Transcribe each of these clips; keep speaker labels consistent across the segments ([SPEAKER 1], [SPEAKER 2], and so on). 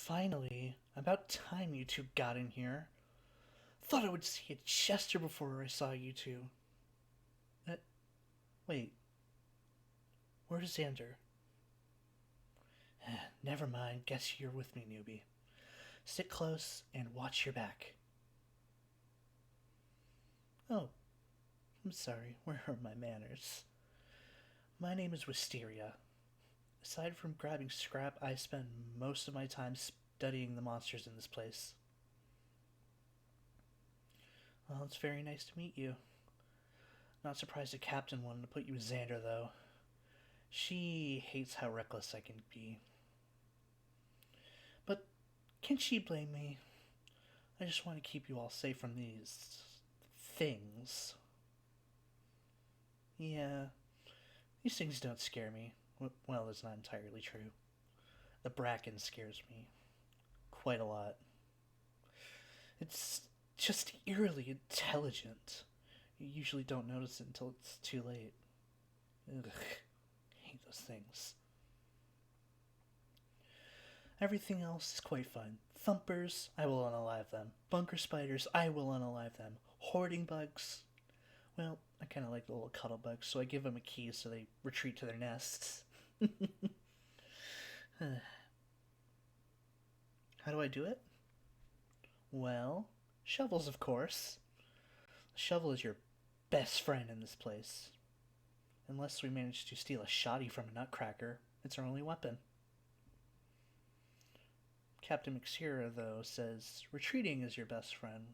[SPEAKER 1] Finally, about time you two got in here. Thought I would see a Chester before I saw you two. Uh, Wait, where's Xander? Never mind, guess you're with me, newbie. Sit close and watch your back. Oh, I'm sorry, where are my manners? My name is Wysteria. Aside from grabbing scrap, I spend most of my time studying the monsters in this place. Well, it's very nice to meet you. Not surprised the captain wanted to put you with Xander, though. She hates how reckless I can be. But can she blame me? I just want to keep you all safe from these things. Yeah, these things don't scare me. Well, it's not entirely true. The bracken scares me quite a lot. It's just eerily intelligent. You usually don't notice it until it's too late. Ugh, I hate those things. Everything else is quite fun. Thumpers, I will unalive them. Bunker spiders, I will unalive them. Hoarding bugs, well, I kind of like the little cuddle bugs, so I give them a key so they retreat to their nests. How do I do it? Well, shovels, of course. The shovel is your best friend in this place. Unless we manage to steal a shoddy from a nutcracker, it's our only weapon. Captain Mixira, though, says retreating is your best friend.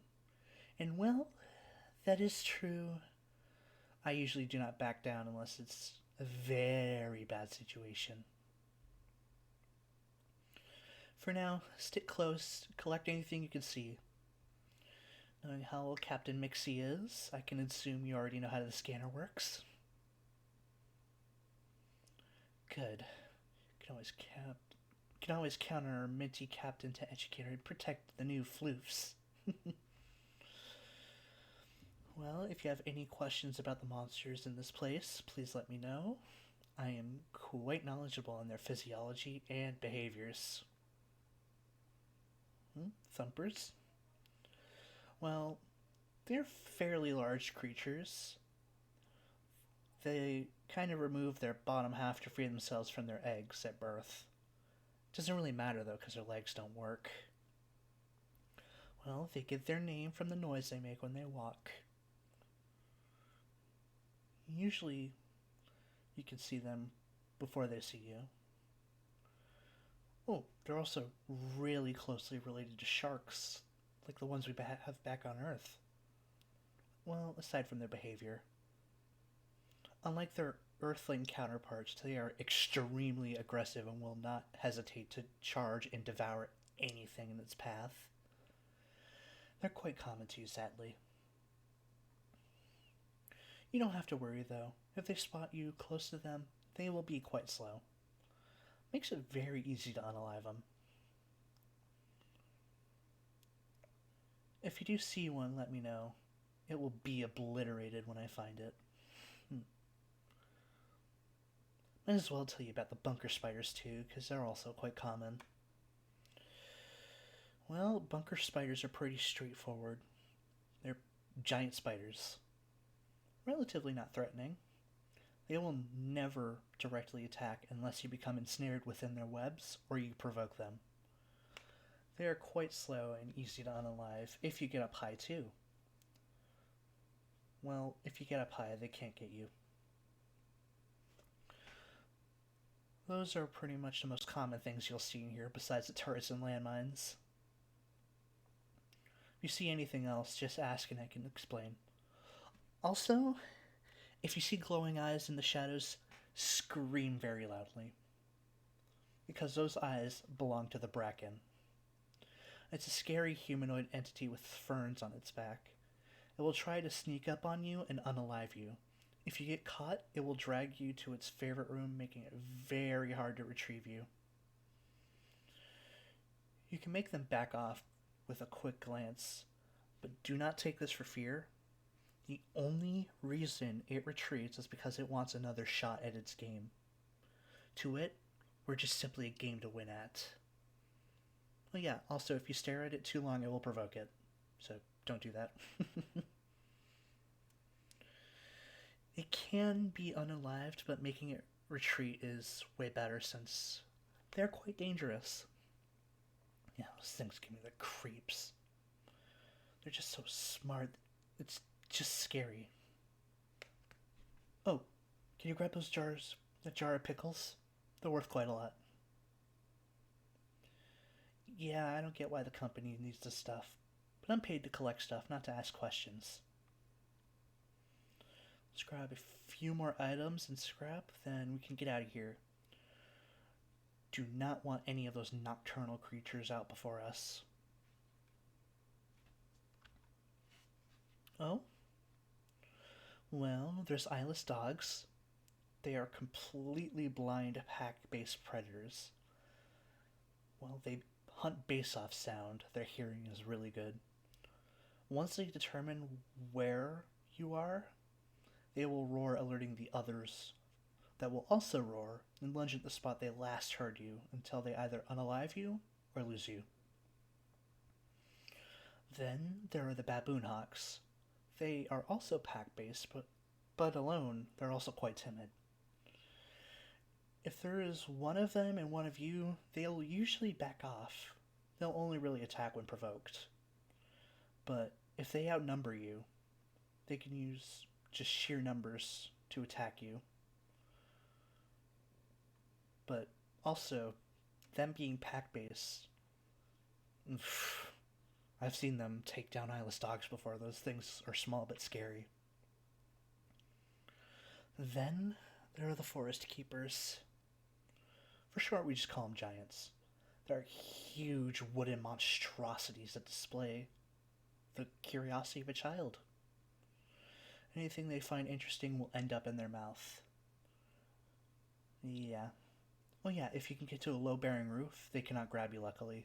[SPEAKER 1] And well, that is true. I usually do not back down unless it's a very bad situation. For now, stick close, collect anything you can see. Knowing how old Captain Mixie is, I can assume you already know how the scanner works. Good. Can always count on our minty captain to educate and protect the new floofs. Well, if you have any questions about the monsters in this place, please let me know. I am quite knowledgeable in their physiology and behaviors. Thumpers? Well, they're fairly large creatures. They kind of remove their bottom half to free themselves from their eggs at birth. Doesn't really matter though, because their legs don't work. Well, they get their name from the noise they make when they walk. Usually, you can see them before they see you. Oh, they're also really closely related to sharks, like the ones we have back on Earth. Well, aside from their behavior. Unlike their Earthling counterparts, they are extremely aggressive and will not hesitate to charge and devour anything in its path. They're quite common to you, sadly. You don't have to worry, though. If they spot you close to them, they will be quite slow. Makes it very easy to unalive them. If you do see one, let me know. It will be obliterated when I find it. Might as well tell you about the bunker spiders too, because they're also quite common. Well, bunker spiders are pretty straightforward. They're giant spiders. Relatively not threatening. They will never directly attack unless you become ensnared within their webs or you provoke them. They are quite slow and easy to unalive if you get up high too. Well, if you get up high, they can't get you. Those are pretty much the most common things you'll see in here besides the turrets and landmines. If you see anything else, just ask and I can explain. Also, if you see glowing eyes in the shadows, scream very loudly. Because those eyes belong to the bracken. It's a scary humanoid entity with ferns on its back. It will try to sneak up on you and unalive you. If you get caught, it will drag you to its favorite room, making it very hard to retrieve you. You can make them back off with a quick glance, but do not take this for fear. The only reason it retreats is because it wants another shot at its game. To it, we're just simply a game to win at. Oh yeah, also if you stare at it too long, it will provoke it. So don't do that. It can be unalived, but making it retreat is way better since they're quite dangerous. Yeah, those things give me the creeps. They're just so smart. It's just scary. Oh, can you grab those jars? That jar of pickles? They're worth quite a lot. Yeah, I don't get why the company needs this stuff, but I'm paid to collect stuff, not to ask questions. Let's grab a few more items and scrap, then we can get out of here. Do not want any of those nocturnal creatures out before us. Oh? Well, there's eyeless dogs. They are completely blind pack-based predators. Well, they hunt based off sound. Their hearing is really good. Once they determine where you are, they will roar, alerting the others that will also roar and lunge at the spot they last heard you until they either unalive you or lose you. Then there are the baboon hawks. They are also pack-based, but alone, they're also quite timid. If there is one of them and one of you, they'll usually back off. They'll only really attack when provoked. But if they outnumber you, they can use just sheer numbers to attack you. But also, them being pack-based, I've seen them take down eyeless dogs before. Those things are small but scary. Then there are the forest keepers. For short, we just call them giants. They're huge wooden monstrosities that display the curiosity of a child. Anything they find interesting will end up in their mouth. Yeah. Well, yeah, if you can get to a low-bearing roof, they cannot grab you, luckily.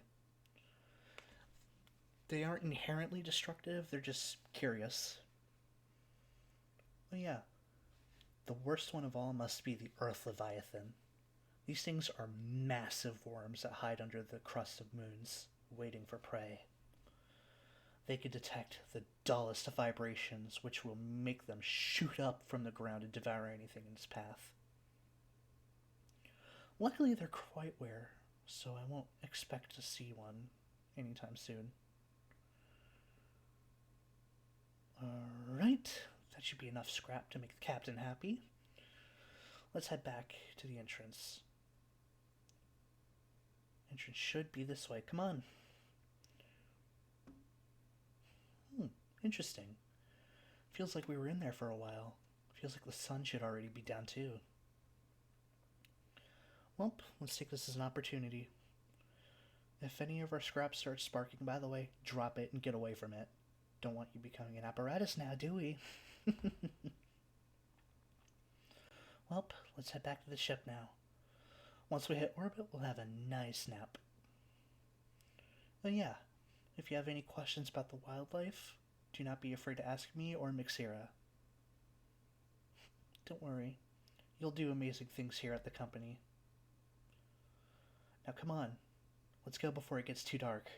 [SPEAKER 1] They aren't inherently destructive, they're just curious. Well, yeah. The worst one of all must be the Earth Leviathan. These things are massive worms that hide under the crust of moons, waiting for prey. They can detect the dullest of vibrations, which will make them shoot up from the ground and devour anything in its path. Luckily, they're quite rare, so I won't expect to see one anytime soon. Alright, that should be enough scrap to make the captain happy. Let's head back to the entrance. Entrance should be this way. Come on. Interesting. Feels like we were in there for a while. Feels like the sun should already be down too. Well, let's take this as an opportunity. If any of our scraps start sparking, by the way, drop it and get away from it. Don't want you becoming an apparatus now, do we? Well, let's head back to the ship now. Once we hit orbit, we'll have a nice nap. And yeah, if you have any questions about the wildlife, do not be afraid to ask me or Mixira. Don't worry, you'll do amazing things here at the company. Now come on, let's go before it gets too dark.